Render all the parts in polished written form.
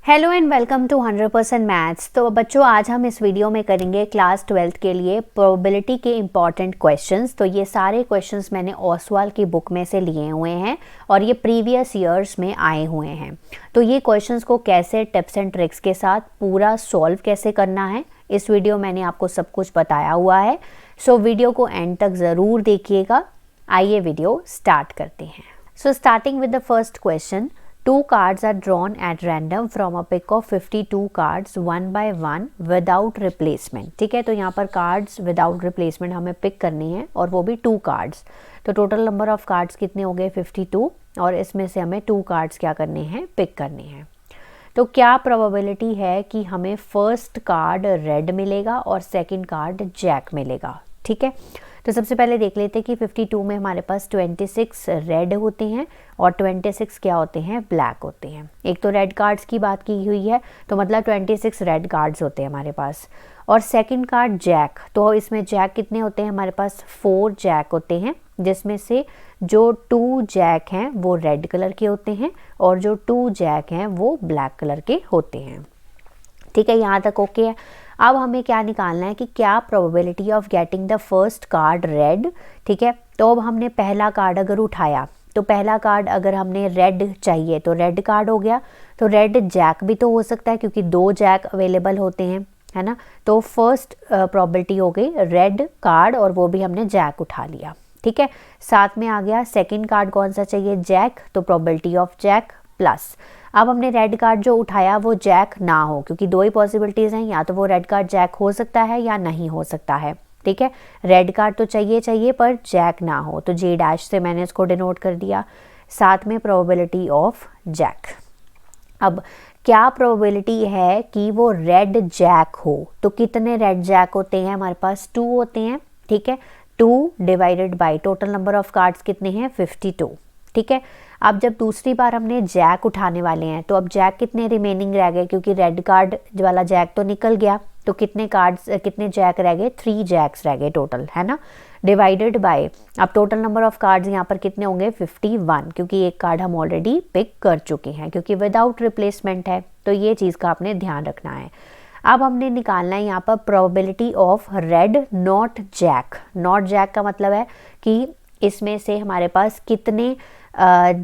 Hello and welcome to 100% maths. तो बच्चों आज हम इस वीडियो में करेंगे क्लास 12th के लिए प्रोबेबिलिटी के इम्पॉर्टेंट क्वेश्चंस। तो ये सारे क्वेश्चंस मैंने ओसवाल की बुक में से लिए हुए हैं और ये प्रीवियस ईयर्स में आए हुए हैं। तो ये क्वेश्चंस को कैसे टिप्स एंड ट्रिक्स के साथ पूरा सॉल्व कैसे करना है इस वीडियो मैंने आपको सब कुछ बताया हुआ है। सो वीडियो को एंड तक ज़रूर देखिएगा। आइए वीडियो स्टार्ट करते हैं। So starting with the first question, 2 cards are drawn at random from a pick of 52 cards one by one without replacement। ठीक है, तो यहाँ पर cards without replacement हमें पिक करनी है और वो भी 2 cards। तो टोटल नंबर ऑफ cards कितने हो गए 52 और इसमें से हमें 2 cards क्या करने हैं, पिक करने हैं। तो क्या प्रोबेबिलिटी है कि हमें फर्स्ट कार्ड रेड मिलेगा और सेकंड कार्ड जैक मिलेगा। ठीक है, तो सबसे पहले देख लेते हैं कि 52 में हमारे पास 26 रेड होते हैं और 26 क्या होते हैं, ब्लैक होते हैं। एक तो रेड कार्ड्स की बात की हुई है तो मतलब 26 रेड कार्ड्स होते हैं हमारे पास। और सेकंड कार्ड जैक, तो इसमें जैक कितने होते हैं हमारे पास, 4 जैक होते हैं, जिसमें से जो 2 जैक हैं वो रेड कलर के होते हैं और जो 2 जैक हैं वो ब्लैक कलर के होते हैं। ठीक है, यहाँ तक ओके है। अब हमें क्या निकालना है कि क्या probability of getting the first card red. ठीक है, तो अब हमने पहला कार्ड अगर उठाया तो पहला कार्ड अगर हमने रेड चाहिए तो रेड कार्ड हो गया। तो रेड जैक भी तो हो सकता है क्योंकि 2 जैक अवेलेबल होते हैं, है ना। तो फर्स्ट प्रोबेबिलिटी हो गई रेड कार्ड और वो भी हमने जैक उठा लिया। ठीक है, साथ में आ गया सेकंड कार्ड कौन सा चाहिए, जैक, तो प्रोबेबिलिटी ऑफ जैक प्लस। अब हमने रेड कार्ड जो उठाया वो जैक ना हो क्योंकि 2 ही पॉसिबिलिटीज़ हैं, या तो वो रेड कार्ड जैक हो सकता है या नहीं हो सकता है। ठीक है, रेड कार्ड तो चाहिए पर जैक ना हो, तो जे डैश से मैंने इसको डिनोट कर दिया। साथ में प्रोबेबिलिटी ऑफ जैक। अब क्या प्रोबेबिलिटी है कि वो रेड जैक हो, तो कितने रेड जैक होते हैं हमारे पास, 2 होते हैं। ठीक है, 2 divided by total number of cards कितने हैं, 52। ठीक है, अब जब दूसरी बार हमने जैक उठाने वाले हैं तो अब जैक कितने रिमेनिंग रह गए, क्योंकि रेड कार्ड वाला जैक तो निकल गया, तो कितने कार्ड्स कितने जैक रह गए, 3 जैक्स रह गए टोटल, है ना, डिवाइडेड बाय अब टोटल नंबर ऑफ कार्ड्स यहाँ पर कितने होंगे 51, क्योंकि एक कार्ड हम ऑलरेडी पिक कर चुके हैं क्योंकि विदाउट रिप्लेसमेंट है। तो ये चीज़ का आपने ध्यान रखना है। अब हमने निकालना है यहाँ पर probability of red not jack. Not jack का मतलब है कि इसमें से हमारे पास कितने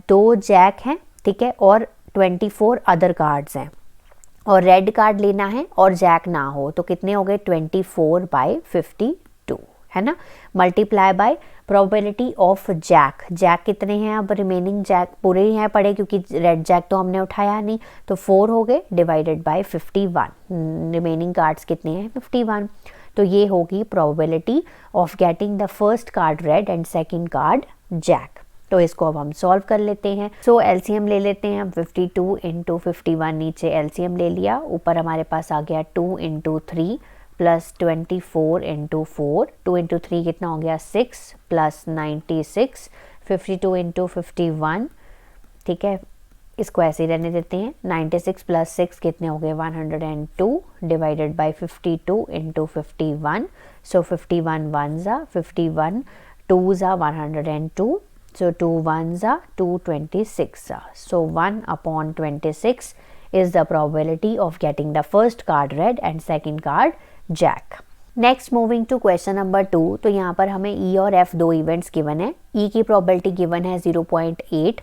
2 जैक हैं, ठीक है, और 24 अदर कार्ड्स हैं और रेड कार्ड लेना है और जैक ना हो, तो कितने हो गए 24/52, है ना, multiply by probability of jack. Jack कितने हैं, अब रिमेनिंग जैक पूरे ही हैं पड़े क्योंकि रेड जैक तो हमने उठाया नहीं, तो 4 हो गए डिवाइडेड बाय 51। रिमेनिंग कार्ड्स कितने हैं 51। तो ये होगी probability of getting the first card red and second card jack. तो इसको अब हम सॉल्व कर लेते हैं। सो एलसीएम ले लेते हैं हम, 52 इंटू 51, नीचे एलसीएम ले लिया, ऊपर हमारे पास आ गया 2 इंटू 3 प्लस 24 इंटू 4, 2 इंटू 3 कितना हो गया 6 प्लस 96, 52 इंटू 51। ठीक है, इसको ऐसे ही रहने देते हैं। 96 प्लस 6 कितने हो गए 102 डिवाइडेड बाई 52 इंटू 51। सो 51 1 ज़ा 51 2 ज़ा 102, so 2 1s are 226 are. So 1/26 is the probability of getting the first card red and second card jack. Next moving to question number 2, तो यहाँ पर हमें E और F 2 इवेंट्स गिवन है। E की probability given है 0.8,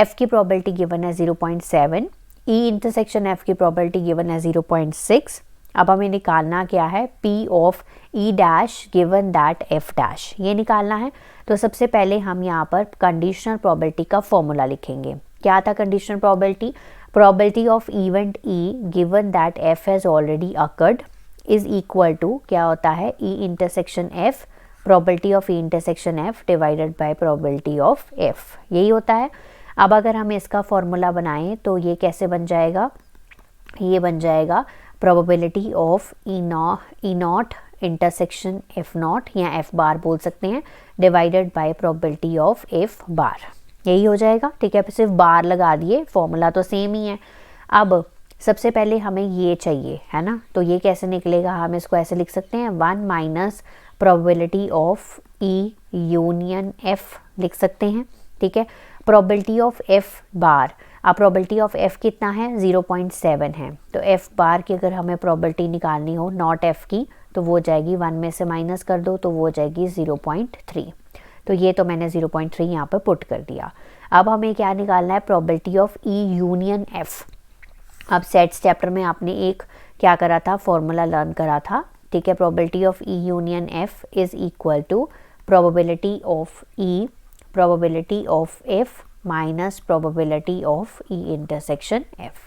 F की probability given है 0.7, E इंटरसेक्शन F की प्रोबेबिलिटी गिवन है 0.6। अब हमें निकालना क्या है, P of E dash given that F dash, ये निकालना है। तो सबसे पहले हम यहाँ पर कंडीशनल प्रोबेबिलिटी का फॉर्मूला लिखेंगे। क्या था conditional probability, probability of event E given that F has already occurred is equal to क्या होता है, E intersection F, probability of E intersection F divided by probability of F, यही होता है। अब अगर हम इसका फॉर्मूला बनाएं तो ये कैसे बन जाएगा, ये बन जाएगा probability of E not intersection F not या F बार बोल सकते हैं, divided by probability of F बार, यही हो जाएगा। ठीक है, सिर्फ बार लगा दिए, फॉर्मूला तो सेम ही है। अब सबसे पहले हमें ये चाहिए, है ना, तो ये कैसे निकलेगा, हम इसको ऐसे लिख सकते हैं 1 minus probability of E union F लिख सकते हैं। ठीक है, प्रोबेबिलिटी ऑफ F बार, अब प्रोबेबिलिटी ऑफ f कितना है 0.7 है, तो f बार की अगर हमें प्रोबेबिलिटी निकालनी हो नॉट f की तो वो जाएगी 1 में से माइनस कर दो तो वो जाएगी 0.3। तो ये तो मैंने 0.3 यहाँ पर पुट कर दिया। अब हमें क्या निकालना है probability of e union f। अब सेट्स चैप्टर में आपने एक क्या करा था फॉर्मूला लर्न करा था, ठीक है। Probability of e union f is equal to probability of e probability of f minus probability of e intersection f।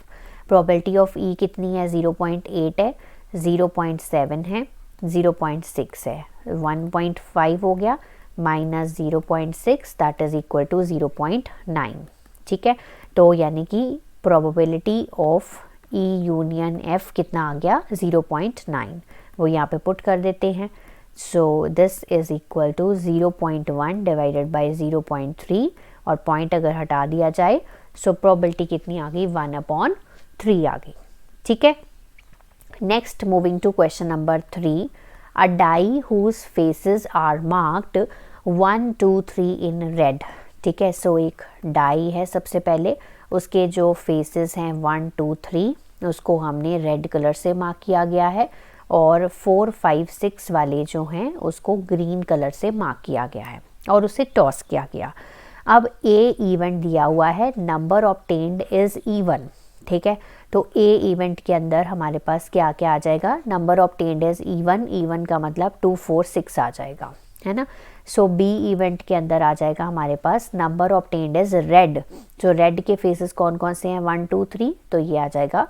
Probability of e कितनी है 0.8 है, 0.7 है, 0.6 है, 1.5 हो गया minus 0.6 that is equal to 0.9, ठीक है। तो यानी कि probability of e union f कितना आ गया 0.9, वो यहाँ पे पुट कर देते हैं। So this is equal to 0.1 divided by 0.3 और पॉइंट अगर हटा दिया जाए सो प्रोबेबिलिटी कितनी आ गई 1/3 आ गई, ठीक है। Next moving to question number 3, a die whose faces are marked 1 2 3 in red, ठीक है। सो एक डाई है, सबसे पहले उसके जो फेसेस हैं 1 2 3 उसको हमने रेड कलर से मार्क किया गया है और 4 5 6 वाले जो हैं उसको ग्रीन कलर से मार्क किया गया है और उसे टॉस किया गया। अब ए इवेंट दिया हुआ है, नंबर ऑब्टेन्ड इज इवन, ठीक है। तो ए इवेंट के अंदर हमारे पास क्या क्या आ जाएगा, number obtained is even, even का मतलब 2 4 6 आ जाएगा, है ना। सो बी इवेंट के अंदर आ जाएगा हमारे पास नंबर ऑब्टेन्ड इज रेड, जो रेड के फेसेस कौन कौन से हैं 1 2 3, तो ये आ जाएगा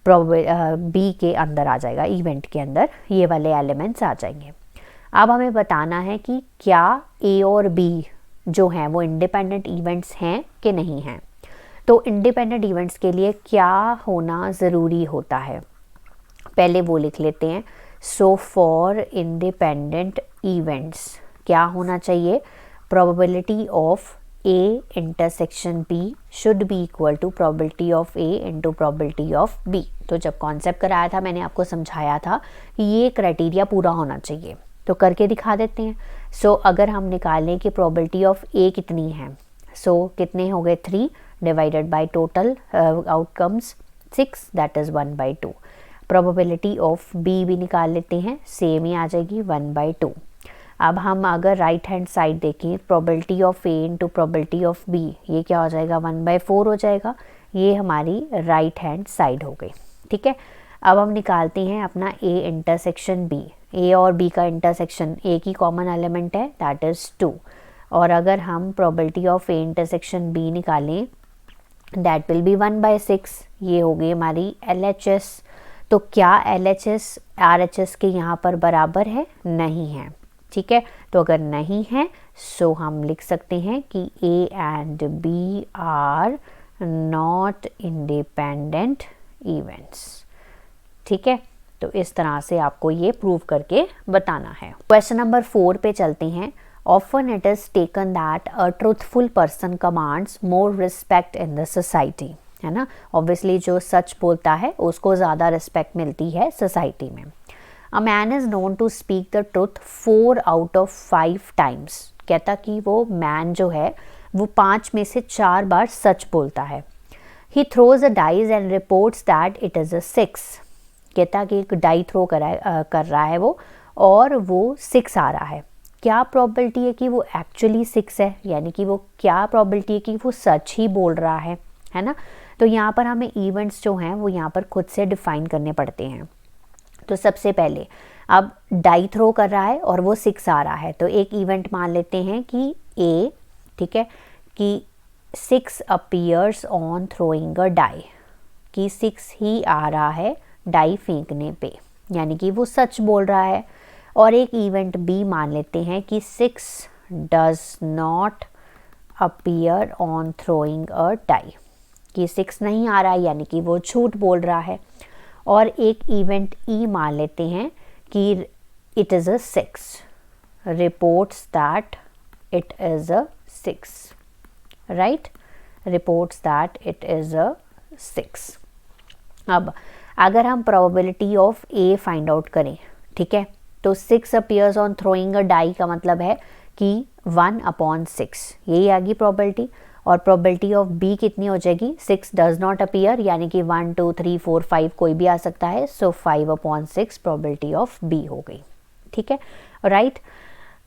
बी के अंदर आ जाएगा, इवेंट के अंदर ये वाले एलिमेंट्स आ जाएंगे। अब हमें बताना है कि क्या ए और बी जो हैं वो इंडिपेंडेंट इवेंट्स हैं कि नहीं हैं। तो इंडिपेंडेंट इवेंट्स के लिए क्या होना ज़रूरी होता है, पहले वो लिख लेते हैं। सो फॉर इंडिपेंडेंट इवेंट्स क्या होना चाहिए, probability of A intersection B should be equal to probability of A into probability of B. तो जब कॉन्सेप्ट कराया था मैंने आपको समझाया था कि ये क्राइटेरिया पूरा होना चाहिए, तो करके दिखा देते हैं। सो अगर हम निकालें कि प्रोबेबिलिटी ऑफ ए कितनी है, सो कितने हो गए 3 divided by total outcomes 6 that is 1/2। Probability of B भी निकाल लेते हैं, सेम ही आ जाएगी 1/2। अब हम अगर राइट हैंड साइड देखें probability of A into probability of B, ये क्या हो जाएगा 1/4 हो जाएगा, ये हमारी राइट हैंड साइड हो गई, ठीक है। अब हम निकालते हैं अपना ए इंटरसेक्शन बी, ए और बी का इंटरसेक्शन, ए की कॉमन एलिमेंट है दैट इज़ 2, और अगर हम probability of A intersection B निकालें दैट विल बी 1/6, ये हो गई हमारी LHS। तो क्या LHS RHS के यहाँ पर बराबर है, नहीं है, ठीक है। तो अगर नहीं है सो हम लिख सकते हैं कि A and B are not independent events, ठीक है। तो इस तरह से आपको ये प्रूव करके बताना है। क्वेश्चन नंबर 4 पे चलते हैं। Often it is taken that a truthful person commands more respect in the society, है ना। ऑब्वियसली जो सच बोलता है उसको ज़्यादा रिस्पेक्ट मिलती है सोसाइटी में। A man is known to speak the truth 4 out of 5 times, कहता कि वो मैन जो है वो 5 में से 4 बार सच बोलता है। He throws a dice and reports that it is a 6, कहता कि एक डाई थ्रो कर रहा है वो और वो 6 आ रहा है। क्या प्रोबेबिलिटी है कि वो एक्चुअली 6 है, यानी कि वो क्या प्रोबेबिलिटी है कि वो सच ही बोल रहा है ना। तो यहाँ पर हमें इवेंट्स जो हैं वो यहाँ पर खुद से डिफाइन करने पड़ते हैं। तो सबसे पहले अब डाई थ्रो कर रहा है और वो 6 आ रहा है, तो एक इवेंट मान लेते हैं कि ए, ठीक है, कि 6 appears on throwing a die, कि 6 ही आ रहा है डाई फेंकने पे, यानी कि वो सच बोल रहा है। और एक इवेंट बी मान लेते हैं कि 6 does not appear on throwing a die, कि 6 नहीं आ रहा है यानी कि वो झूठ बोल रहा है। और एक इवेंट ई मान लेते हैं कि it is a 6, reports that it is a 6, right, reports that it is a 6। अब अगर हम probability of A find out करें, ठीक है, तो 6 appears on throwing a die का मतलब है कि 1/6, यही आ गई प्रोबेबिलिटी। और प्रोबेबिलिटी ऑफ बी कितनी हो जाएगी, 6 डज नॉट अपीयर, यानी कि 1 2 3 4 5 कोई भी आ सकता है, सो 5/6 प्रोबेबिलिटी ऑफ बी हो गई। ठीक है, राइट।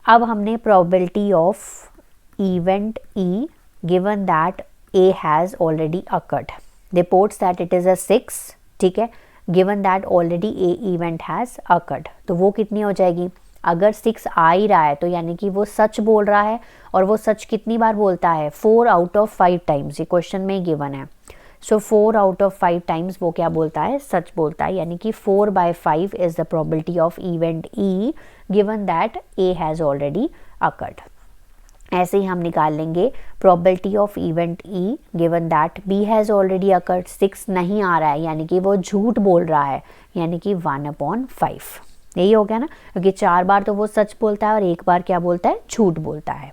अब हमने probability of event E given that A has already occurred, reports that it is a 6, ठीक है, given that already A event has occurred, तो वो कितनी हो जाएगी, अगर 6 आ ही रहा है तो यानी कि वो सच बोल रहा है, और वो सच कितनी बार बोलता है, 4 आउट ऑफ 5 टाइम्स, ये क्वेश्चन में गिवन है। सो 4 आउट ऑफ 5 टाइम्स वो क्या बोलता है, सच बोलता है, यानी कि 4/5 is the probability of event E given that A has already occurred. ऐसे ही हम निकाल लेंगे probability of event E given that B has already occurred, 6 नहीं आ रहा है यानी कि वो झूठ बोल रहा है, यानी कि 1/5, यही हो गया ना, क्योंकि 4 बार तो वो सच बोलता है और 1 बार क्या बोलता है, झूठ बोलता है।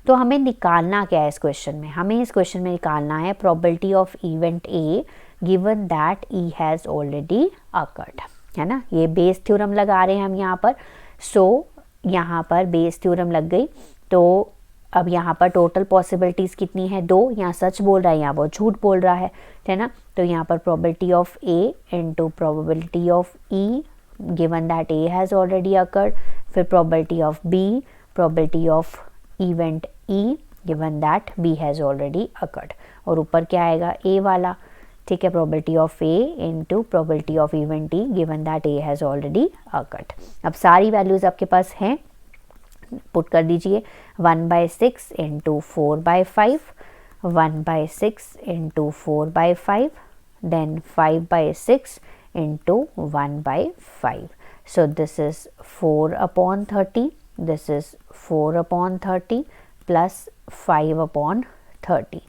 तो हमें निकालना क्या है इस क्वेश्चन में, हमें इस क्वेश्चन में निकालना है probability of event A given that E has already occurred, है ना। ये बेस थ्योरम लगा रहे हैं हम यहाँ पर। सो यहाँ पर बेस थ्योरम लग गई, तो अब यहाँ पर टोटल पॉसिबिलिटीज़ कितनी है, 2, यहाँ सच बोल रहा है, यहाँ वो झूठ बोल रहा है ना। तो यहाँ पर probability of A into probability of E given that A has already occurred, फिर probability of B, probability of event E given that B has already occurred, और ऊपर क्या आएगा, ए वाला, ठीक है, probability of A into probability of event E given that A has already occurred. अब सारी वैल्यूज़ आपके पास हैं, पुट कर दीजिए, 1/6 into 4/5, 1/6 into 4/5, then 5/6 into 1/5. So this is 4/30, this is 4/30 plus 5/30.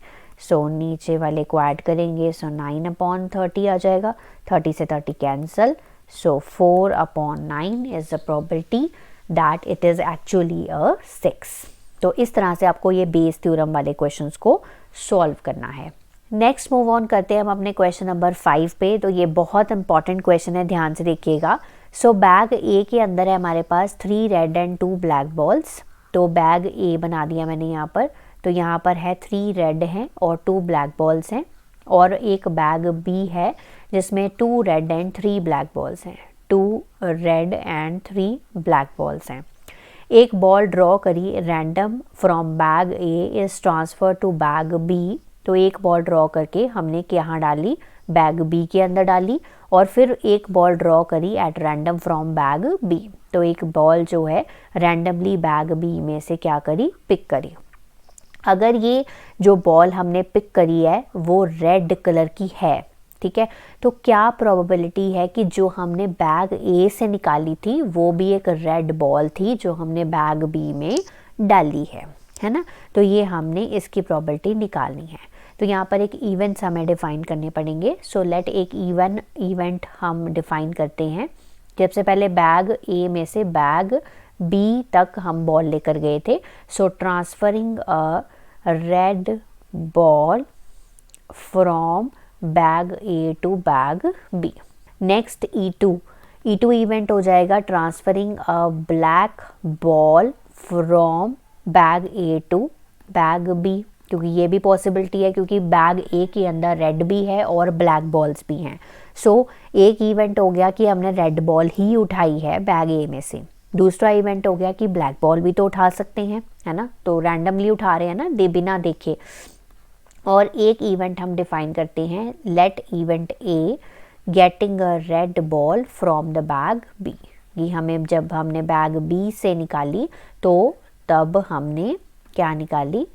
So नीचे वाले को ऐड करेंगे, so 9/30 आ जाएगा, 30 से 30 cancel, so 4/9 is the probability that it is actually a 6. तो इस तरह से आपको ये बेस थ्योरम वाले क्वेश्चंस को सॉल्व करना है। नेक्स्ट मूव ऑन करते हैं हम अपने क्वेश्चन नंबर 5 पे। तो ये बहुत इंपॉर्टेंट क्वेश्चन है, ध्यान से देखिएगा। सो बैग ए के अंदर है हमारे पास 3 रेड एंड 2 ब्लैक बॉल्स। तो बैग ए बना दिया मैंने यहाँ पर, तो यहाँ पर है 3 रेड हैं और 2 ब्लैक बॉल्स हैं, और एक बैग बी है जिसमें 2 रेड एंड 3 ब्लैक बॉल्स हैं, 2 रेड एंड 3 ब्लैक बॉल्स हैं। एक बॉल ड्रॉ करी random from bag A is transfer to bag B. तो एक बॉल ड्रॉ करके हमने यहाँ डाली, बैग बी के अंदर डाली, और फिर एक बॉल ड्रॉ करी at random from bag B. तो एक बॉल जो है रैंडमली बैग बी में से क्या करी, पिक करी। अगर ये जो बॉल हमने पिक करी है वो रेड कलर की है, ठीक है, तो क्या प्रोबेबिलिटी है कि जो हमने बैग ए से निकाली थी वो भी एक रेड बॉल थी जो हमने बैग बी में डाली है ना। तो ये हमने इसकी प्रोबेबिलिटी निकालनी है। तो यहाँ पर एक इवेंट्स हमें डिफाइन करने पड़ेंगे। सो लेट एक इवेंट हम डिफाइन करते हैं। सबसे पहले बैग ए में से बैग बी तक हम बॉल लेकर गए थे। So transferring a red ball from bag A to bag B. Next E2 event हो जाएगा transferring a black ball from bag A to bag B, क्योंकि ये भी पॉसिबिलिटी है, क्योंकि बैग ए के अंदर रेड भी है और ब्लैक बॉल्स भी हैं। सो एक इवेंट हो गया कि हमने रेड बॉल ही उठाई है बैग ए में से। दूसरा इवेंट हो गया कि ब्लैक बॉल भी तो उठा सकते हैं, है ना, तो रैंडमली उठा रहे हैं ना, बिना देखे। और एक इवेंट हम डिफाइन करते हैं, let event A getting a red ball from the bag B. कि हमें जब हमने बैग बी से निकाली तो तब हमने क्या निकाली,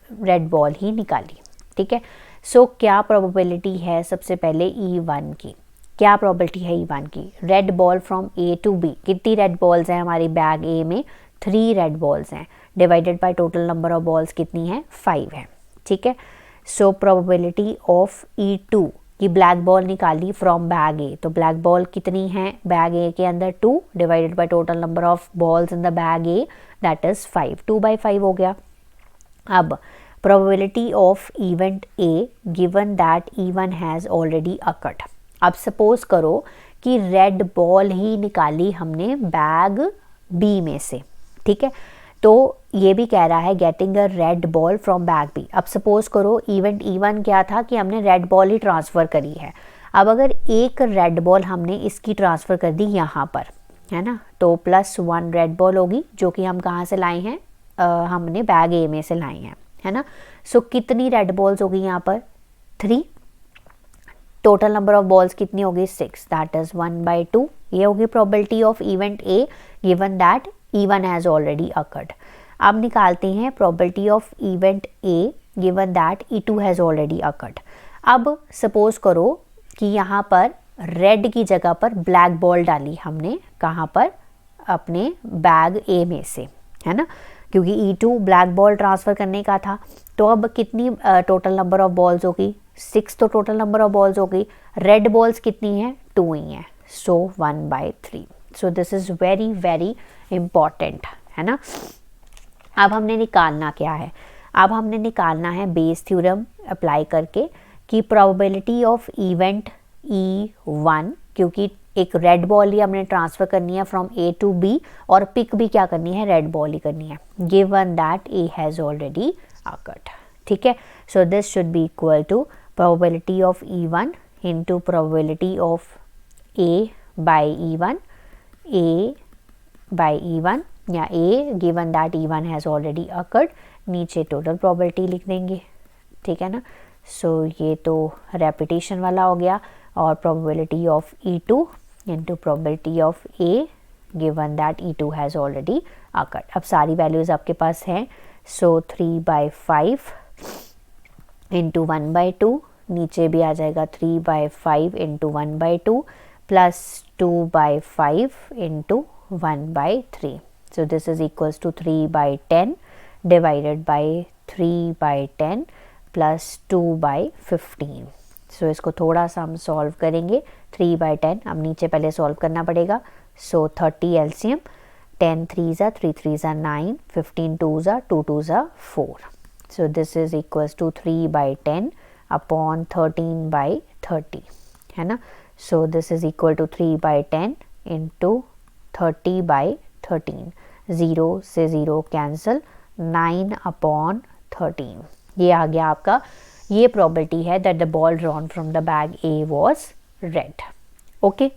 रेड बॉल ही निकाली, ठीक है। सो क्या प्रोबेबिलिटी है सबसे पहले E1 की, क्या प्रोबेबिलिटी है E1 की, red ball from A to B. कितनी रेड बॉल्स हैं हमारी बैग ए में, 3 रेड बॉल्स हैं, divided by total number of balls कितनी है, 5 है, ठीक है। सो प्रोबेबिलिटी ऑफ E2 की ब्लैक बॉल निकाली फ्रॉम बैग ए। तो ब्लैक बॉल कितनी है बैग ए के अंदर, 2 divided by total number of balls in the bag A, that is 5, 2/5 हो गया। अब probability of event A given that E1 has already occurred. अब सपोज करो कि रेड बॉल ही निकाली हमने बैग बी में से, ठीक है। तो ये भी कह रहा है getting a red ball from bag B. अब सपोज करो इवेंट E1 क्या था कि हमने रेड बॉल ही ट्रांसफ़र करी है। अब अगर एक रेड बॉल हमने इसकी ट्रांसफ़र कर दी यहाँ पर, है ना, तो +1 रेड बॉल होगी जो कि हम कहाँ से लाए हैं, हमने बैग ए में से लाई हैं, है ना। सो कितनी रेड बॉल्स होगी यहाँ पर, 3। टोटल नंबर ऑफ बॉल्स कितनी होगी, 6, दैट इज़ 1/2। ये होगी probability of event A given that E1 has already occurred. अब निकालते हैं probability of event A given that E2 has already occurred. अब सपोज करो कि यहाँ पर रेड की जगह पर ब्लैक बॉल डाली हमने, कहाँ पर, अपने बैग ए में से, है ना, क्योंकि E2 ब्लैक बॉल ट्रांसफ़र करने का था। तो अब कितनी टोटल नंबर ऑफ बॉल्स होगी, 6 तो टोटल नंबर ऑफ बॉल्स होगी। रेड बॉल्स कितनी हैं, 2 ही हैं, सो 1/3। So this is very very important, है ना। अब हमने निकालना क्या है, अब हमने निकालना है बेस थ्योरम अप्लाई करके कि प्रोबेबिलिटी ऑफ इवेंट E1, क्योंकि एक रेड बॉल ही हमने ट्रांसफ़र करनी है फ्रॉम A टू B और पिक भी क्या करनी है, रेड बॉल ही करनी है, given that A has already occurred. ठीक है, so this should be equal to probability of E1 into probability of A by E1, A by E1 या A given that E1 has already occurred, नीचे total probability लिख देंगे। ठीक है ना। So ये तो रेपिटेशन वाला हो गया, और probability of E2 into probability of A given that E2 has already occurred. अब सारी वैल्यूज़ आपके पास हैं, सो 3/5 इंटू 1/2, नीचे भी आ जाएगा 3/5 into 1/2 plus 2/5 into 1/3। So this is equals to 3/10 divided by 3/10 plus 2/15। सो इसको थोड़ा सा हम सॉल्व करेंगे। 3/10 अब नीचे पहले सॉल्व करना पड़ेगा। सो 30 LCM, 10 3s are 3 3s are 9, 15 2s are 2 2s are 4. So this is equals to 3/10 upon 13/30, है ना। So this is equal to 3/10 into 30/13, 0 से 0 कैंसिल, 9/13। ये आ गया आपका, ये प्रोबेबिलिटी है that the ball drawn from the bag A was red. Okay,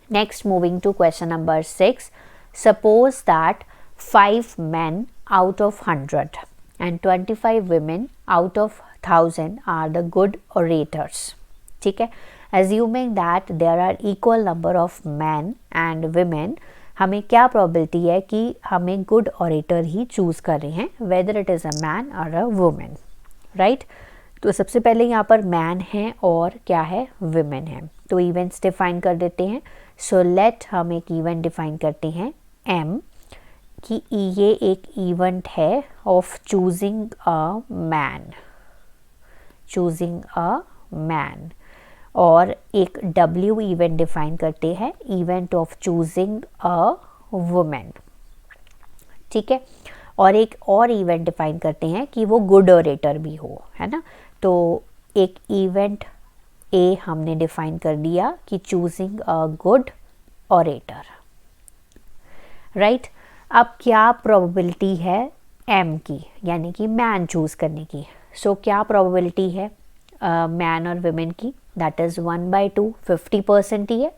next moving to question number 6. Suppose that 5 men out of 100 and 25 women out of 1000 are the good orators. ठीक है, assuming that there are equal number of men and women, हमें क्या probability है कि हमें good orator ही choose कर रहे हैं, whether it is a man or a woman, right? तो सबसे पहले यहाँ पर man है और क्या है, women है। तो events define कर देते हैं। So let हम एक event define करते हैं M, कि ये एक इवेंट है ऑफ चूजिंग अ मैन, और एक W इवेंट डिफाइन करते हैं, event of choosing a women. ठीक है, और एक और इवेंट डिफाइन करते हैं कि वो गुड ऑरेटर भी हो, है ना। तो एक इवेंट A हमने डिफाइन कर दिया कि choosing a good orator, right. अब क्या प्रोबेबिलिटी है M की, यानी कि मैन चूज़ करने की। सो क्या प्रोबेबिलिटी है मैन और वुमेन की, दैट इज़ 1/2, 50% ही है।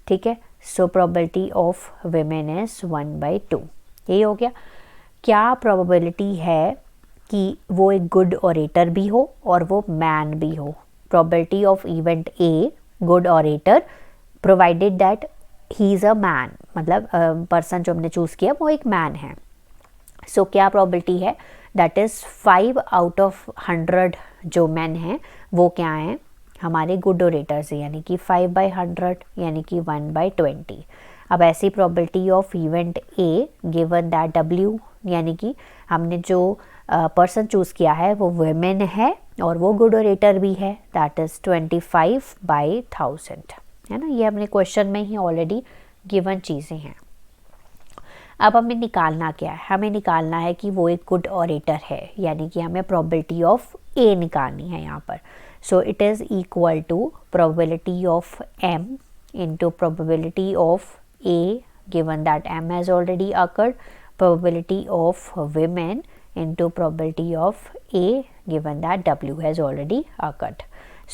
ठीक है, सो प्रोबेबिलिटी ऑफ वुमेन इज़ 1/2। यही हो गया। क्या प्रोबेबिलिटी है कि वो एक गुड ऑरेटर भी हो और वो मैन भी हो। Probability of event A good orator provided that he is a man, मतलब पर्सन जो हमने चूज़ किया वो एक मैन है। सो क्या प्रोबेबिलिटी है, दैट इज़ 5 out of 100 जो मैन हैं वो क्या हैं, हमारे गुड ऑरेटर्स हैं, यानी कि 5/100 यानी कि 1/20। अब ऐसी probability of event A given that W, यानी कि हमने जो पर्सन चूज़ किया है वो वुमेन है और वो गुड ऑरेटर भी है, दैट इज़ 25/1000, है ना। ये हमने क्वेश्चन में ही ऑलरेडी गिवन चीज़ें हैं। अब हमें निकालना क्या है, हमें निकालना है कि वो एक गुड ऑरेटर है, यानी कि हमें प्रोबेबिलिटी ऑफ A निकालनी है यहाँ पर। So it is equal to probability of M into probability of A given that M has already occurred, probability of women into probability of A given that W has already occurred.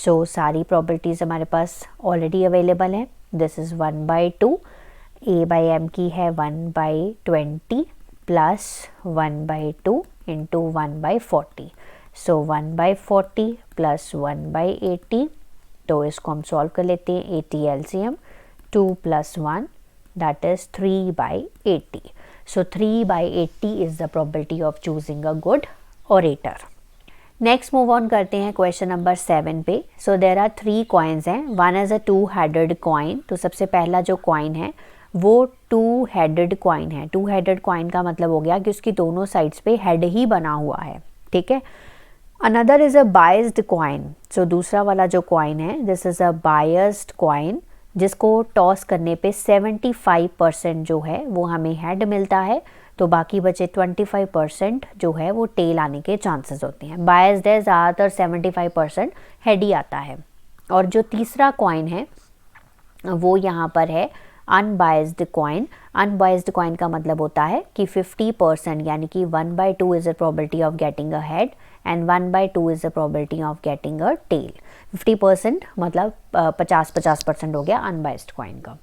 So सारी probabilities हमारे पास already available हैं. This is 1/2, A by M की है 1/20 plus 1/2 into 1/40. So 1/40 plus 1/80, तो इसको हम solve कर लेते हैं. 80 LCM, 2 plus 1 that is 3/80. So 3/80 is the probability of choosing a good orator. Next move on करते हैं क्वेश्चन नंबर 7 पे. सो देर आर 3 कॉइन्स हैं. One is a two headed coin. तो सबसे पहला जो कॉइन है वो 2-हेडेड कॉइन है. 2-हेडेड कॉइन का मतलब हो गया कि उसकी दोनों साइड्स पे हेड ही बना हुआ है. ठीक है. Another is a biased coin. So दूसरा वाला जो कॉइन है this is a biased coin जिसको टॉस करने पे 75% जो है वो हमें हेड मिलता है, तो बाकी बचे 25% जो है वो टेल आने के चांसेस होते हैं. बायस्ड है, ज़्यादातर 75% हेड ही आता है. और जो तीसरा कॉइन है वो यहाँ पर है अनबायस्ड कॉइन. अनबायस्ड कॉइन का मतलब होता है कि 50% यानी कि 1/2 is a probability of getting a head and 1/2 is a probability of getting a tail. 50% मतलब 50% हो गया अनबायस्ड कॉइन का.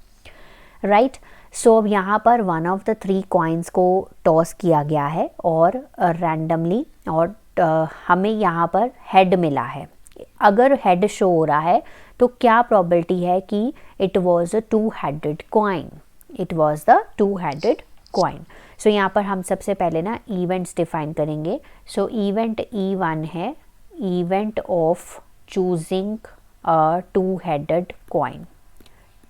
राइट. सो अब यहाँ पर वन ऑफ द 3 कॉइन्स को टॉस किया गया है और रैंडमली और हमें यहाँ पर हेड मिला है. अगर हेड शो हो रहा है तो क्या प्रोबेबिलिटी है कि it was a two headed coin. It was the two headed coin. So यहाँ पर हम सबसे पहले ना इवेंट्स डिफाइन करेंगे. सो इवेंट E1 है event of choosing a two headed coin.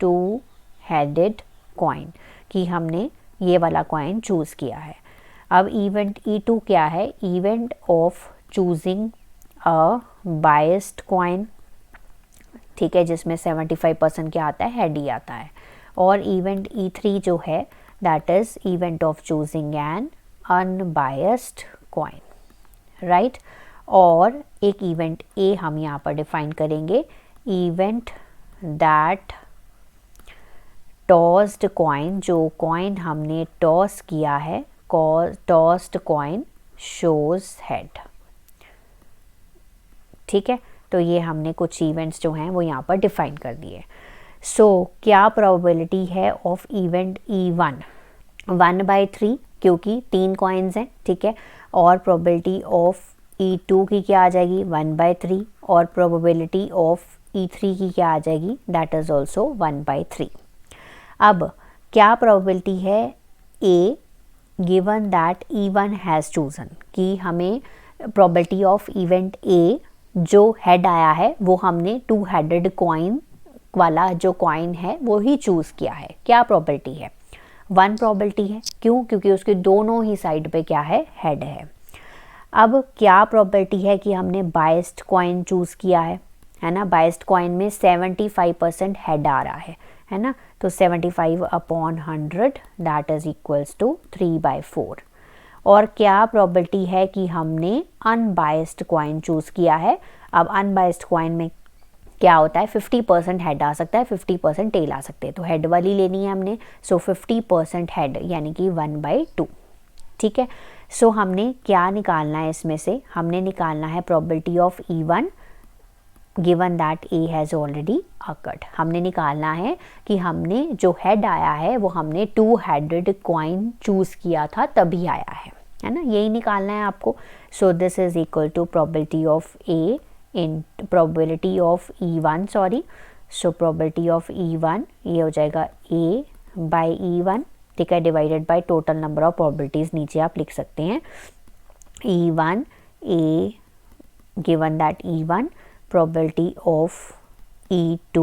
Two headed coin कि हमने ये वाला कॉइन चूज़ किया है. अब इवेंट E2 क्या है? Event of choosing a biased coin. ठीक है, जिसमें 75% क्या आता है? हेड ही आता है. और इवेंट E3 जो है that is event of choosing N unbiased coin. Right. और एक इवेंट ए हम यहाँ पर डिफाइन करेंगे. इवेंट दैट टॉस्ड कॉइन, जो कॉइन हमने टॉस किया है, टॉस्ड कॉइन शोज हेड. ठीक है, तो ये हमने कुछ इवेंट्स जो हैं वो यहाँ पर डिफाइन कर दिए. सो क्या प्रोबेबिलिटी है ऑफ इवेंट E1? 1/3 क्योंकि 3 कॉइन्स हैं. ठीक है. और प्रोबेबिलिटी ऑफ E2 की क्या आ जाएगी? 1/3. और प्रोबेबिलिटी ऑफ E3 की क्या आ जाएगी? That is also 1/3. अब क्या प्रोबेबिलिटी है A given that E1 has chosen, कि हमें प्रोबेबिलिटी ऑफ इवेंट A जो हेड आया है वो हमने 2-हेडेड कॉइन वाला जो कॉइन है वो ही चूज़ किया है. क्या प्रोबेबिलिटी है? 1 प्रोबेबिलिटी है. क्यों? क्योंकि उसके दोनों ही साइड पे क्या है? हेड है. अब क्या प्रोबेबिलिटी है कि हमने बायस्ड कॉइन चूज़ किया है ना. बायस्ड कॉइन में 75% हेड आ रहा है ना. तो 75/100 दैट इज इक्वल्स टू 3/4. और क्या प्रोबेबिलिटी है कि हमने अनबायस्ड कॉइन चूज़ किया है. अब अनबायस्ड कॉइन में क्या होता है? 50% हेड आ सकता है, 50% टेल आ सकते हैं. तो हेड वाली लेनी है हमने. सो 50% हेड यानी कि 1/2. ठीक है. सो हमने क्या निकालना है इसमें से? हमने निकालना है probability of E1 given that A has already occurred. हमने निकालना है कि हमने जो हेड आया है वो हमने 2-हेडेड कॉइन चूज़ किया था तभी आया है ना. यही निकालना है आपको. So this is equal to probability of A in probability of E1 sorry. So probability of E1 ये हो जाएगा A/E1. ठीक है, divided by total number of probabilities नीचे आप लिख सकते हैं. E1 A given that E1 probability of E2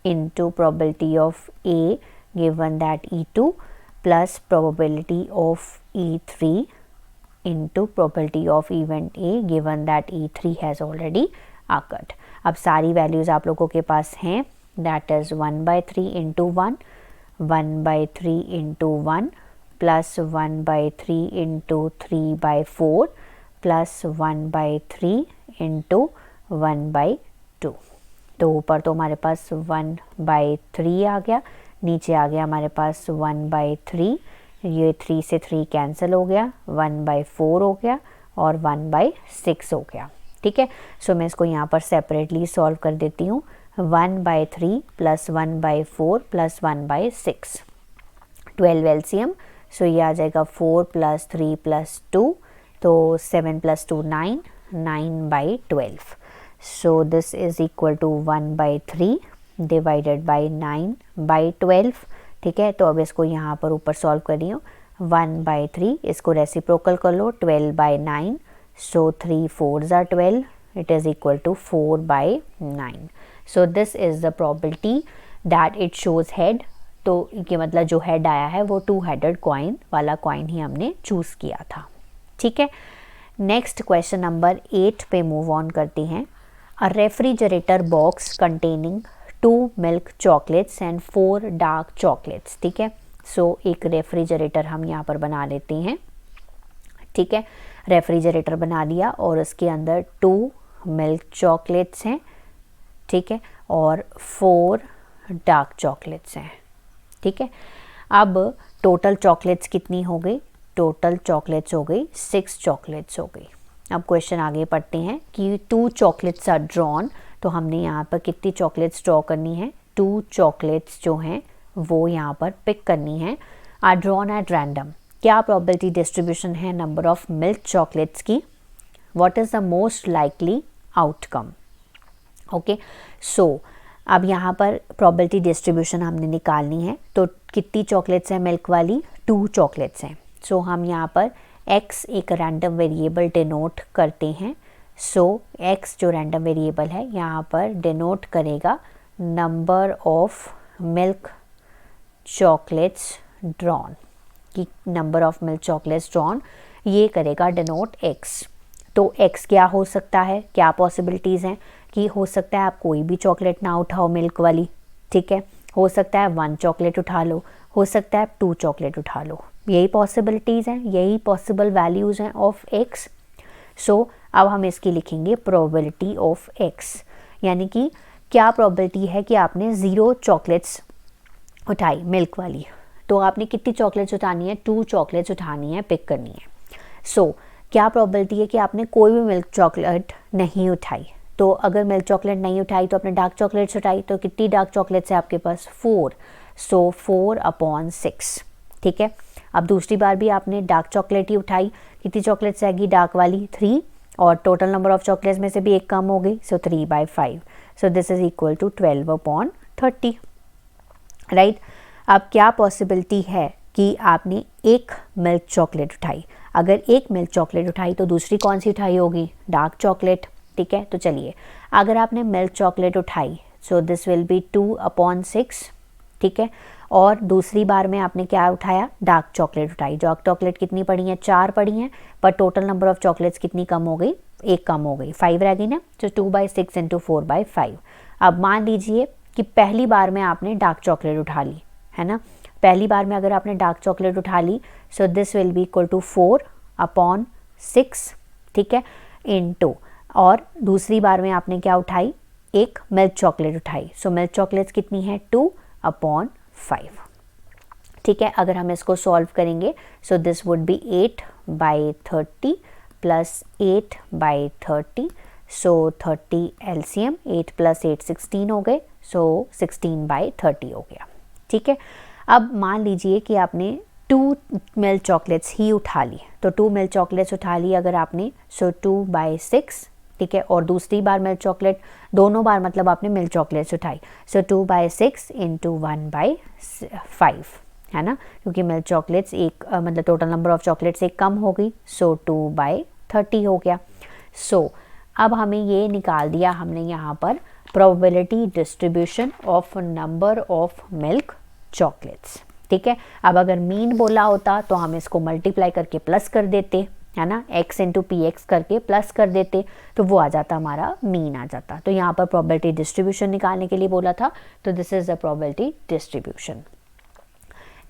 into probability of A given that E2 plus probability of E3 into probability of event A given that E3 has already occurred. अब सारी values आप लोगों के पास हैं. That is 1/3 into 1, 1/3 into 1 plus 1/3 into 3/4 plus 1/3 into 1/2. तो ऊपर तो हमारे पास 1/3 आ गया, नीचे आ गया हमारे पास 1/3 ये 3 से 3 कैंसिल हो गया, 1/4 हो गया और 1/6 हो गया। ठीक है, सो मैं इसको यहाँ पर सेपरेटली सॉल्व कर देती हूँ। 1/3 प्लस 1/4 प्लस 1/6, 12 एलसीएम, सो ये आ जाएगा 4 + 3 + 2, तो 7 + 2 9, 9/12। So this is equal to 1/3 divided by 9/12। ठीक है, तो अब इसको यहाँ पर ऊपर सॉल्व कर रही हूँ। 1/3 इसको रेसिप्रोकल कर लो, 12/9, so 3 4s are 12, it is equal to 4/9। So this is the probability that it shows head. तो ये मतलब जो हेड आया है वो 2 हेडेड कॉइन वाला कॉइन ही हमने चूज़ किया था। ठीक है, नेक्स्ट क्वेश्चन नंबर 8 पे मूव ऑन करते हैं। अ refrigerator box containing 2 milk chocolates and 4 dark chocolates. ठीक है, सो एक रेफ्रिजरेटर हम यहाँ पर बना लेते हैं। ठीक है, रेफ्रिजरेटर बना लिया और उसके अंदर 2 मिल्क चॉकलेट्स हैं। ठीक है, और 4 डार्क चॉकलेट्स हैं। ठीक है, अब टोटल चॉकलेट्स कितनी हो गई? टोटल चॉकलेट्स हो गई 6 चॉकलेट्स हो गई। अब क्वेश्चन आगे पढ़ते हैं कि 2 चॉकलेट्स आर ड्रॉन, तो हमने यहाँ पर कितनी चॉकलेट्स ड्रॉ करनी है? 2 चॉकलेट्स जो हैं वो यहाँ पर पिक करनी है। Are drawn at random. क्या प्रोबेबिलिटी डिस्ट्रीब्यूशन है नंबर ऑफ मिल्क चॉकलेट्स की? What is the most likely outcome? Okay, so अब यहाँ पर प्रोबेबिलिटी डिस्ट्रीब्यूशन हमने निकालनी है। तो कितनी चॉकलेट्स हैं मिल्क वाली? 2 चॉकलेट्स हैं। सो हम यहाँ पर x एक रैंडम वेरिएबल डिनोट करते हैं। सो x जो रैंडम वेरिएबल है यहाँ पर डिनोट करेगा number of milk chocolates drawn, कि number of milk chocolates drawn ये करेगा डिनोट x। तो x क्या हो सकता है? क्या पॉसिबिलिटीज़ हैं? कि हो सकता है आप कोई भी चॉकलेट ना उठाओ मिल्क वाली। ठीक है, हो सकता है 1 चॉकलेट उठा लो, हो सकता है आप 2 चॉकलेट उठा लो। यही पॉसिबिलिटीज़ हैं, यही पॉसिबल वैल्यूज़ हैं ऑफ x। सो अब हम इसकी लिखेंगे प्रोबेबिलिटी ऑफ x, यानी कि क्या प्रोबेबिलिटी है कि आपने 0 चॉकलेट्स उठाई मिल्क वाली। तो आपने कितनी चॉकलेट्स उठानी है? 2 चॉकलेट्स उठानी है, पिक करनी है। सो क्या प्रोबेबिलिटी है कि आपने कोई भी मिल्क चॉकलेट नहीं उठाई? तो अगर मिल्क चॉकलेट नहीं उठाई तो आपने डार्क चॉकलेट्स उठाई, तो कितनी डार्क चॉकलेट्स है आपके पास? 4, सो 4/6। ठीक है, अब दूसरी बार भी आपने डार्क चॉकलेट ही उठाई, कितनी चॉकलेट्स आएगी डार्क वाली? 3, और टोटल नंबर ऑफ चॉकलेट्स में से भी एक कम हो गई, so 3/5। So this is equal to 12/30। Right, अब क्या पॉसिबिलिटी है कि आपने एक मिल्क चॉकलेट उठाई? अगर एक मिल्क चॉकलेट उठाई तो दूसरी कौन सी उठाई होगी? Dark chocolate. ठीक है, तो चलिए, अगर आपने मिल्क चॉकलेट उठाई सो दिस विल बी 2/6। ठीक है, और दूसरी बार में आपने क्या उठाया? डार्क चॉकलेट उठाई। डार्क चॉकलेट कितनी पड़ी हैं? 4 पड़ी हैं, पर टोटल नंबर ऑफ चॉकलेट्स कितनी कम हो गई? एक कम हो गई, 5 रह गई ना। तो 2/6 इंटू 4/5। अब मान लीजिए कि पहली बार में आपने डार्क चॉकलेट उठा ली, है ना। पहली बार में अगर आपने डार्क चॉकलेट उठा ली so this will be equal to 4/6। ठीक है, इनटू, और दूसरी बार में आपने क्या उठाई? एक मिल्क चॉकलेट उठाई। सो मिल्क चॉकलेट्स कितनी है? 2/5। ठीक है, अगर हम इसको सॉल्व करेंगे so this would be 8/30 plus 8/30, so 30 LCM, 8 + 8 16 हो गए, सो 16/30 हो गया। ठीक है, अब मान लीजिए कि आपने 2 मिल्क चॉकलेट्स ही उठा ली, तो 2 मिल्क चॉकलेट्स उठा ली अगर आपने, सो 2/6। ठीक है, और दूसरी बार मिल्क चॉकलेट, दोनों बार मतलब आपने मिल्क चॉकलेट्स उठाई, सो 2/6 इंटू 1/5, है ना, क्योंकि मिल्क चॉकलेट्स एक मतलब टोटल नंबर ऑफ चॉकलेट्स एक कम हो गई, सो 2/30 हो गया। सो अब हमें ये निकाल दिया हमने यहाँ पर probability distribution of number of milk chocolates. ठीक है, अब अगर मीन बोला होता तो हम इसको मल्टीप्लाई करके प्लस कर देते, है ना, x इंटू पी एक्स करके प्लस कर देते, तो वो आ जाता हमारा मीन आ जाता। तो यहाँ पर प्रोबेबिलिटी डिस्ट्रीब्यूशन निकालने के लिए बोला था, तो this is the probability distribution.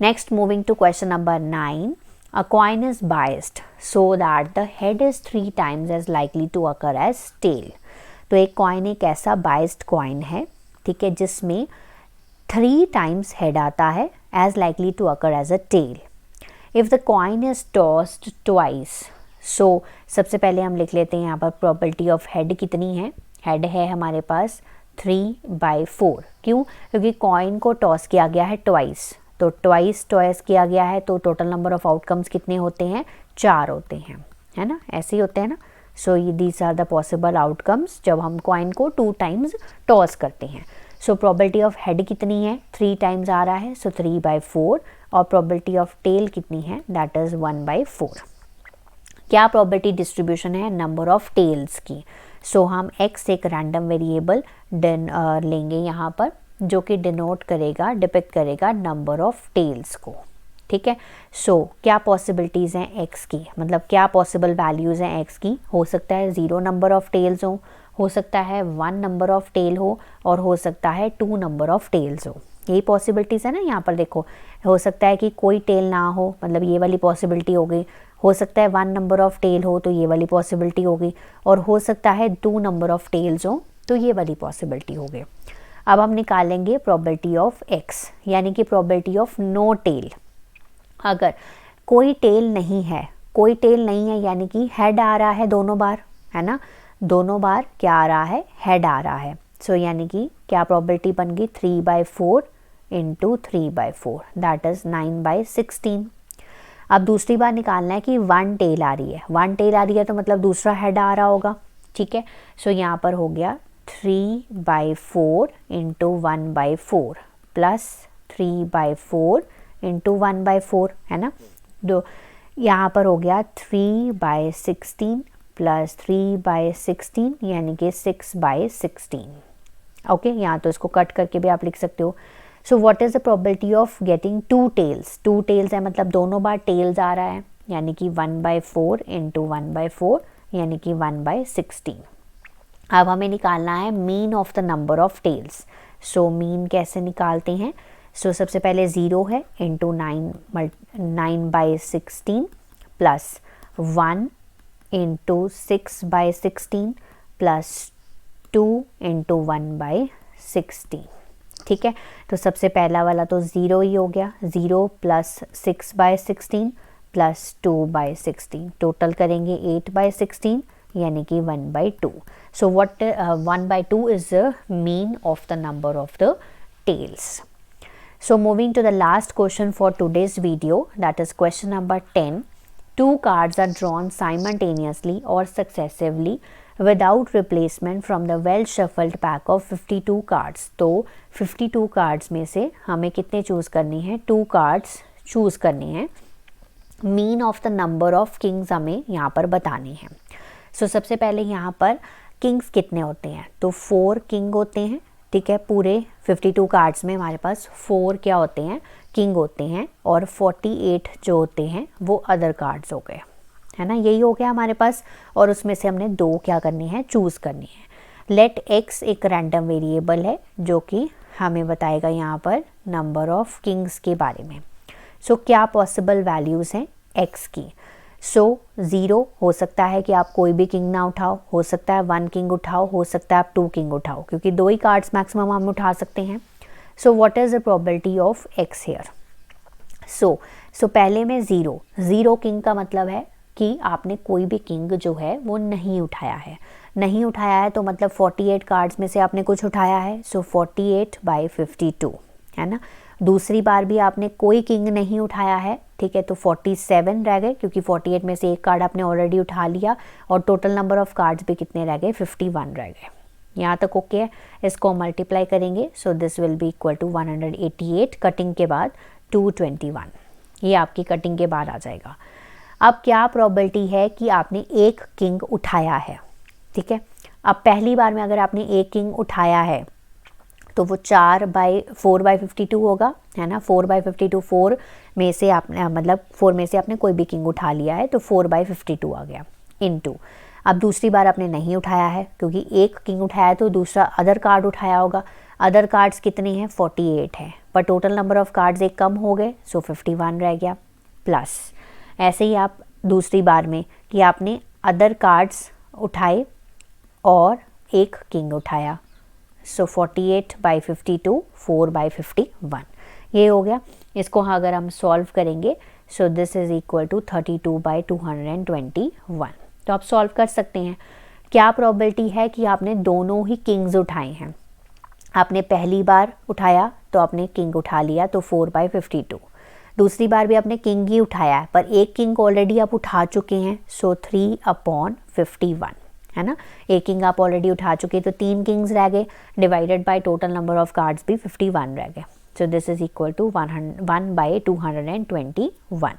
Next, moving to question number 9। A coin is biased so that the head is 3 times as likely to occur as tail. तो एक कॉइन एक ऐसा बाइस्ड कॉइन है, ठीक है, जिसमें 3 टाइम्स हेड आता है as likely to occur as a tail. If the coin is tossed twice, so सबसे पहले हम लिख लेते हैं यहाँ पर प्रोबेबिलिटी ऑफ हेड कितनी है। हेड है हमारे पास 3/4। क्यों? क्योंकि कॉइन को टॉस किया गया है ट्वाइस, तो ट्वाइस टॉस किया गया है तो टोटल नंबर ऑफ आउटकम्स कितने होते हैं? 4 होते हैं, है ना, ऐसे ही होते हैं ना। सो ये these are the possible outcomes जब हम कॉइन को 2 टाइम्स टॉस करते हैं। सो प्रोबेबिलिटी ऑफ हेड कितनी है? 3 टाइम्स आ रहा है, सो 3/4। और प्रोबेबिलिटी ऑफ टेल कितनी है? That is 1/4। क्या प्रोबेबिलिटी डिस्ट्रीब्यूशन है नंबर ऑफ टेल्स की? सो हम x एक रैंडम वेरिएबल लेंगे यहाँ पर, जो कि डिनोट करेगा, डिपिक्ट करेगा नंबर ऑफ टेल्स को, ठीक है। सो क्या पॉसिबिलिटीज़ हैं x की, मतलब क्या पॉसिबल वैल्यूज़ हैं x की? हो सकता है 0 नंबर ऑफ टेल्स हो सकता है 1 नंबर ऑफ टेल और हो सकता है 2 नंबर ऑफ टेल्स यही पॉसिबिलिटीज़ है ना। यहाँ पर देखो, हो सकता है कि कोई टेल ना हो, मतलब ये वाली पॉसिबिलिटी हो गई। हो सकता है 1 नंबर ऑफ टेल हो, तो ये वाली पॉसिबिलिटी हो गई। और हो सकता है 2 नंबर ऑफ टेल्स हो, तो ये वाली पॉसिबिलिटी हो गई। अब हम निकालेंगे प्रोबेबिलिटी ऑफ x, यानी कि प्रोबेबिलिटी ऑफ नो टेल। अगर कोई टेल नहीं है, कोई टेल नहीं है यानी कि हेड आ रहा है दोनों बार, है ना, दोनों बार क्या आ रहा है? हेड आ रहा है। सो यानी कि क्या प्रोबेबिलिटी बन गई? 3/4 इंटू 3/4, दैट इज़ 9/16। अब दूसरी बार निकालना है कि 1 टेल आ रही है। 1 टेल आ रही है तो मतलब दूसरा हेड आ रहा होगा, ठीक है। सो यहाँ पर हो गया 3/4 इंटू 1/4 प्लस 3/4 इंटू 1/4, है ना। दो यहाँ पर हो गया 3/16 प्लस 3/16 यानी कि 6/16। ओके, यहाँ तो इसको कट करके भी आप लिख सकते हो। So what is the probability of getting 2 tails? 2 tails है मतलब दोनों बार टेल्स आ रहा है, यानी कि 1/4 इंटू 1/4 यानी कि 1/16। अब हमें निकालना है mean of the number of tails. So mean कैसे निकालते हैं? सो सबसे पहले 0 है into 9/16 plus 1 into 6/16 plus 2 into 1/16, ठीक है। तो सबसे पहला वाला तो 0 ही हो गया, 0 प्लस 6/16 प्लस 2/16, टोटल करेंगे 8/16 यानी कि 1/2। So what 1/2 is the mean of the number of the tails. So moving to the last question for today's video, that is question number 10. 2 cards are drawn simultaneously or successively without replacement from the well shuffled pack of 52 cards. तो 52 cards में से हमें कितने choose करने हैं? 2 cards choose करने हैं। Mean of the number of Kings हमें यहाँ पर बताने हैं। सो सबसे पहले यहाँ पर किंग्स कितने होते हैं? तो 4 किंग होते हैं, ठीक है। पूरे 52 कार्ड्स में हमारे पास 4 क्या होते हैं? किंग होते हैं। और 48 जो होते हैं वो अदर कार्ड्स हो गए, है ना, यही हो गया हमारे पास। और उसमें से हमने 2 क्या करनी है? चूज़ करनी है। लेट x एक रैंडम वेरिएबल है जो कि हमें बताएगा यहाँ पर नंबर ऑफ किंग्स के बारे में। सो क्या पॉसिबल वैल्यूज़ हैं x की? सो 0 हो सकता है कि आप कोई भी किंग ना उठाओ, हो सकता है 1 किंग उठाओ, हो सकता है आप 2 किंग उठाओ, क्योंकि 2 ही कार्ड्स मैक्सिमम हम उठा सकते हैं। So what is the probability of x here? So पहले में 0 किंग का मतलब है कि आपने कोई भी किंग जो है वो नहीं उठाया है। नहीं उठाया है तो मतलब 48 कार्ड्स में से आपने कुछ उठाया है। सो 48/52, है ना। दूसरी बार भी आपने कोई किंग नहीं उठाया है, ठीक है, तो 47 रह गए, क्योंकि 48 में से एक कार्ड आपने ऑलरेडी उठा लिया। और टोटल नंबर ऑफ कार्ड्स भी कितने रह गए? 51 रह गए। यहाँ तक ओके है। इसको मल्टीप्लाई करेंगे, so this will be equal to 188 cutting के बाद 221, ये आपकी कटिंग के बाद आ जाएगा। अब क्या प्रोबेबिलिटी है कि आपने एक किंग उठाया है, ठीक है। अब पहली बार में अगर आपने एक किंग उठाया है तो वो 4/4/52 होगा, है ना। 4/52, 4 में से आपने मतलब 4 में से आपने कोई भी किंग उठा लिया है तो 4/52 आ गया इनटू। अब दूसरी बार आपने नहीं उठाया है, क्योंकि एक किंग उठाया है तो दूसरा अदर कार्ड उठाया होगा। अदर कार्ड्स कितने हैं? 48 है, पर टोटल नंबर ऑफ कार्ड्स एक कम हो गए, सो 51 रह गया। प्लस ऐसे ही आप दूसरी बार में कि आपने अदर कार्ड्स उठाए और एक किंग उठाया, सो 48/52, 4/51, ये हो गया। इसको अगर हम सॉल्व करेंगे so this is equal to 32/221। तो आप सॉल्व कर सकते हैं। क्या प्रोबेबिलिटी है कि आपने दोनों ही किंग्स उठाए हैं। आपने पहली बार उठाया तो आपने किंग उठा लिया, तो 4/52। दूसरी बार भी आपने किंग ही उठाया है, पर एक किंग ऑलरेडी आप उठा चुके हैं, सो 3/51 है ना। एक किंग आप ऑलरेडी उठा चुके, तो 3 किंग्स रह गए, divided by total number of cards भी 51 रह गए। So this is equal to 1/221।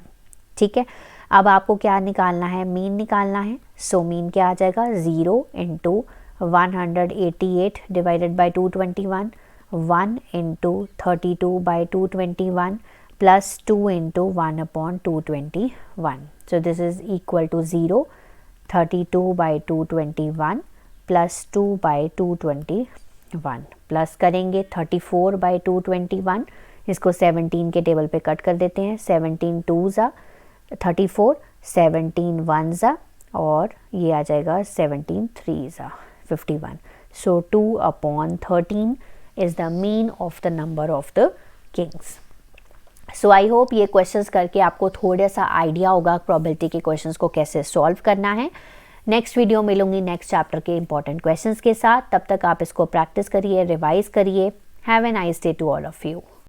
ठीक है, अब आपको क्या निकालना है, मीन निकालना है। सो मीन क्या आ जाएगा, 0 × 188 divided by 221, 1 × 32/221 plus 2 × 1/221। So this is equal to 0, 32/221 plus 2/221 plus करेंगे 34/221, इसको 17 के टेबल पे कट कर देते हैं। 17 2 34, 17 1 और ये आ जाएगा 17 3 51। सो 2/13 is the mean of the number of the Kings. So I hope ये क्वेश्चंस करके आपको थोड़ा सा आइडिया होगा प्रोबेबिलिटी के क्वेश्चंस को कैसे सॉल्व करना है। नेक्स्ट वीडियो मिलूंगी नेक्स्ट चैप्टर के इंपॉर्टेंट क्वेश्चंस के साथ। तब तक आप इसको प्रैक्टिस करिए, रिवाइज करिए। Have a nice day to all of you.